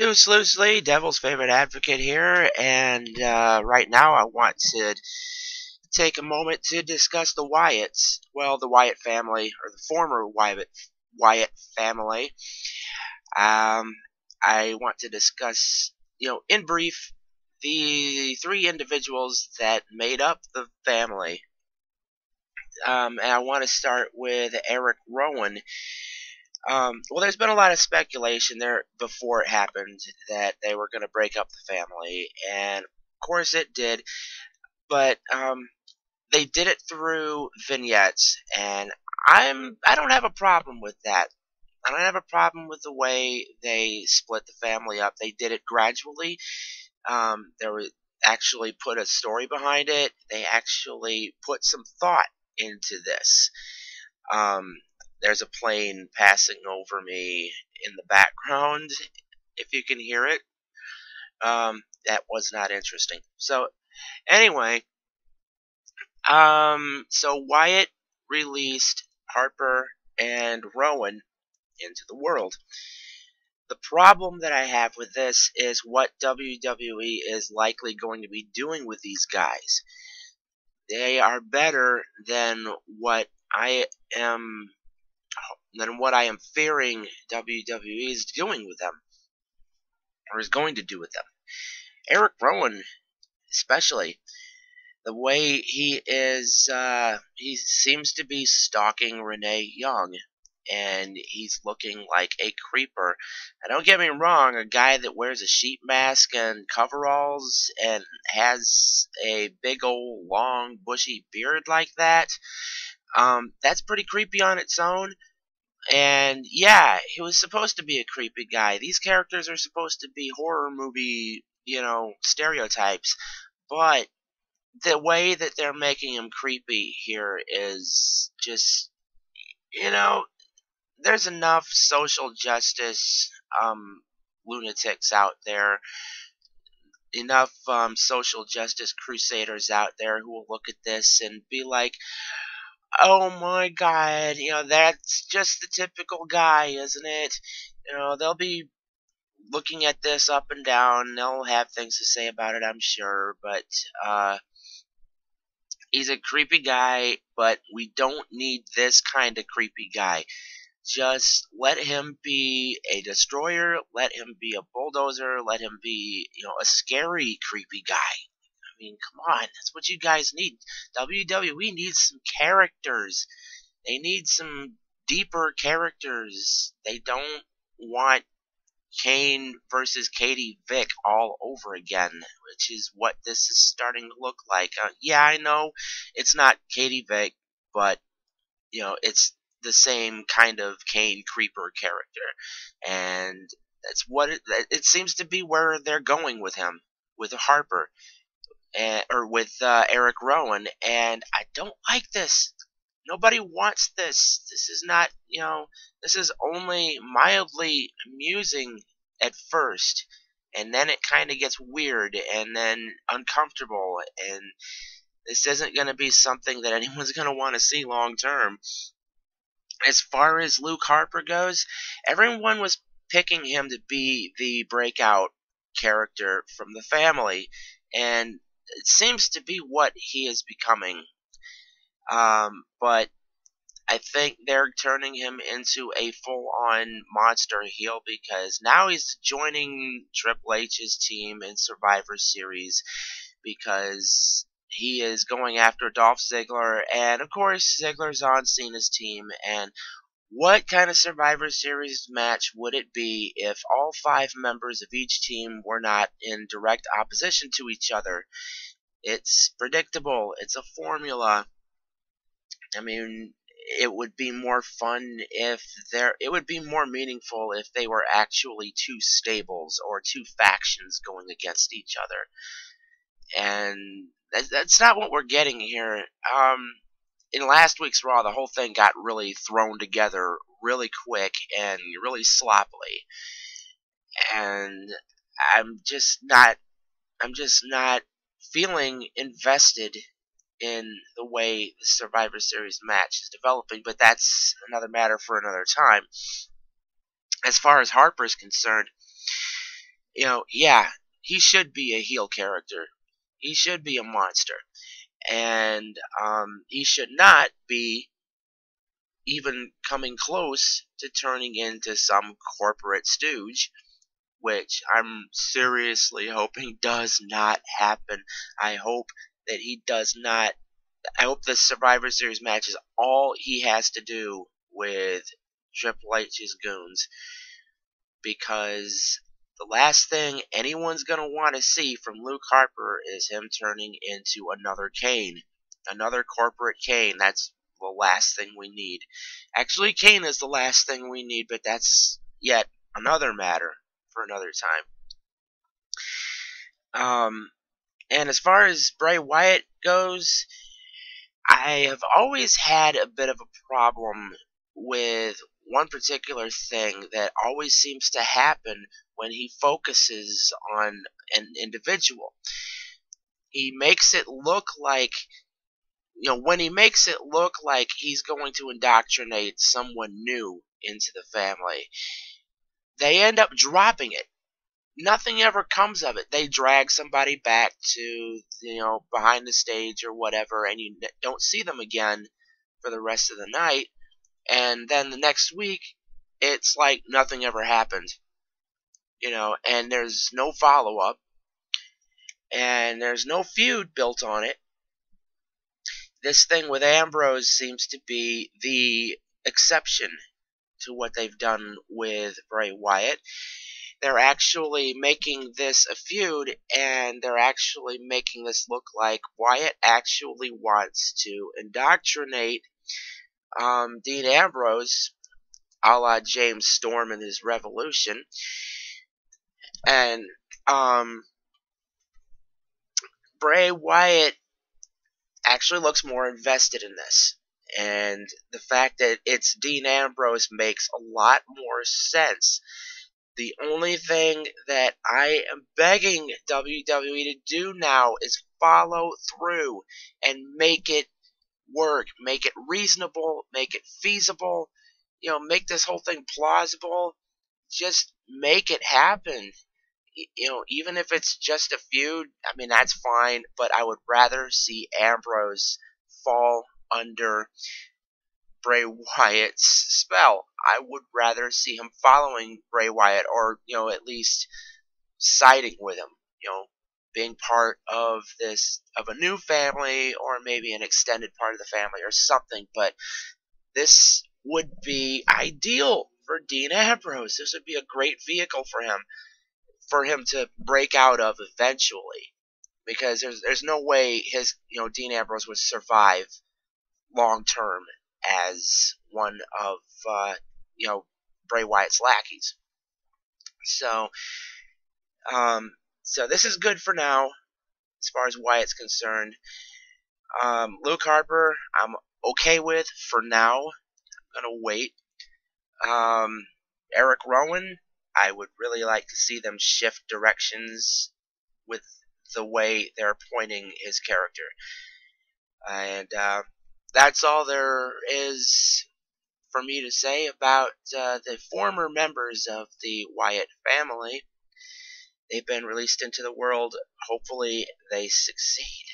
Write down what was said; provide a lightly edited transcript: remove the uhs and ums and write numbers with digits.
Deuce loosely, Devil's favorite advocate here, and right now I want to take a moment to discuss the Wyatts. Well, the Wyatt family, or the former Wyatt family. Um, I want to discuss, in brief, the three individuals that made up the family. And I want to start with Erick Rowan. Well, there's been a lot of speculation there before it happened that they were going to break up the family, and of course it did. But they did it through vignettes, and I don't have a problem with that. I don't have a problem with the way they split the family up. They did it gradually. There was actually put a story behind it. They actually put some thought into this. Um, there's a plane passing over me in the background, if you can hear it. That was not interesting. So, anyway, so Wyatt released Harper and Rowan into the world. The problem that I have with this is what WWE is likely going to be doing with these guys. They are better am than what I am fearing WWE is doing with them, or is going to do with them. Erick Rowan, especially, the way he seems to be stalking Renee Young, and he's looking like a creeper. And don't get me wrong, a guy that wears a sheep mask and coveralls and has a big old long bushy beard like that's pretty creepy on its own. And yeah, he was supposed to be a creepy guy. These characters are supposed to be horror movie, stereotypes. But the way that they're making him creepy here is just, there's enough social justice lunatics out there, enough social justice crusaders out there who will look at this and be like, oh my god, that's just the typical guy, isn't it? They'll be looking at this up and down. They'll have things to say about it, I'm sure, but he's a creepy guy, but we don't need this kind of creepy guy. Just let him be a destroyer, let him be a bulldozer, let him be, a scary, creepy guy. I mean, come on, that's what you guys need. WWE needs some characters. They need some deeper characters. They don't want Kane versus Katie Vick all over again, which is what this is starting to look like. Yeah, I know it's not Katie Vick, but, it's the same kind of Kane creeper character. And that's what it seems to be where they're going with him, with Harper. Or with Erick Rowan, and I don't like this. Nobody wants this. This is not, this is only mildly amusing at first, and then it kind of gets weird and then uncomfortable, and this isn't going to be something that anyone's going to want to see long term. As far as Luke Harper goes, everyone was picking him to be the breakout character from the family, and it seems to be what he is becoming. But I think they're turning him into a full-on monster heel because now he's joining Triple H's team in Survivor Series because he is going after Dolph Ziggler, and of course Ziggler's on Cena's team. And what kind of Survivor Series match would it be if all 5 members of each team were not in direct opposition to each other? It's predictable. It's a formula. I mean, it would be more fun it would be more meaningful if they were actually 2 stables or 2 factions going against each other. And that's not what we're getting here. In last week's Raw, the whole thing got really thrown together really quick and really sloppily. And I'm just not feeling invested in the way the Survivor Series match is developing, but that's another matter for another time. As far as Harper is concerned, Yeah, he should be a heel character. He should be a monster. And he should not be even coming close to turning into some corporate stooge, which I'm seriously hoping does not happen. I hope that he does not. I hope the Survivor Series match is all he has to do with Triple H's goons, because the last thing anyone's going to want to see from Luke Harper is him turning into another Kane. Another corporate Kane. That's the last thing we need. Actually, Kane is the last thing we need, but that's yet another matter for another time. And as far as Bray Wyatt goes, I have always had a bit of a problem with one particular thing that always seems to happen when he focuses on an individual. He makes it look like, when he makes it look like he's going to indoctrinate someone new into the family, they end up dropping it. Nothing ever comes of it. They drag somebody back to, behind the stage or whatever, and you don't see them again for the rest of the night. And then the next week, it's like nothing ever happened. And there's no follow-up, and there's no feud built on it. This thing with Ambrose seems to be the exception to what they've done with Bray Wyatt. They're actually making this a feud, and they're actually making this look like Wyatt actually wants to indoctrinate Dean Ambrose, a la James Storm and his Revolution. And Bray Wyatt actually looks more invested in this. And the fact that it's Dean Ambrose makes a lot more sense. The only thing that I am begging WWE to do now is follow through and make it work. Make it reasonable. Make it feasible. Make this whole thing plausible. Just make it happen. Even if it's just a feud, I mean, that's fine. But I would rather see Ambrose fall under Bray Wyatt's spell. I would rather see him following Bray Wyatt, or at least siding with him, being part of a new family, or maybe an extended part of the family or something. But this would be ideal for Dean Ambrose. This would be a great vehicle for him to break out of eventually, because there's no way Dean Ambrose would survive long term as one of Bray Wyatt's lackeys. So this is good for now as far as Wyatt's concerned. Luke Harper, I'm okay with for now. I'm gonna wait. Erick Rowan, I would really like to see them shift directions with the way they're pointing his character. And that's all there is for me to say about the former members of the Wyatt family. They've been released into the world. Hopefully they succeed.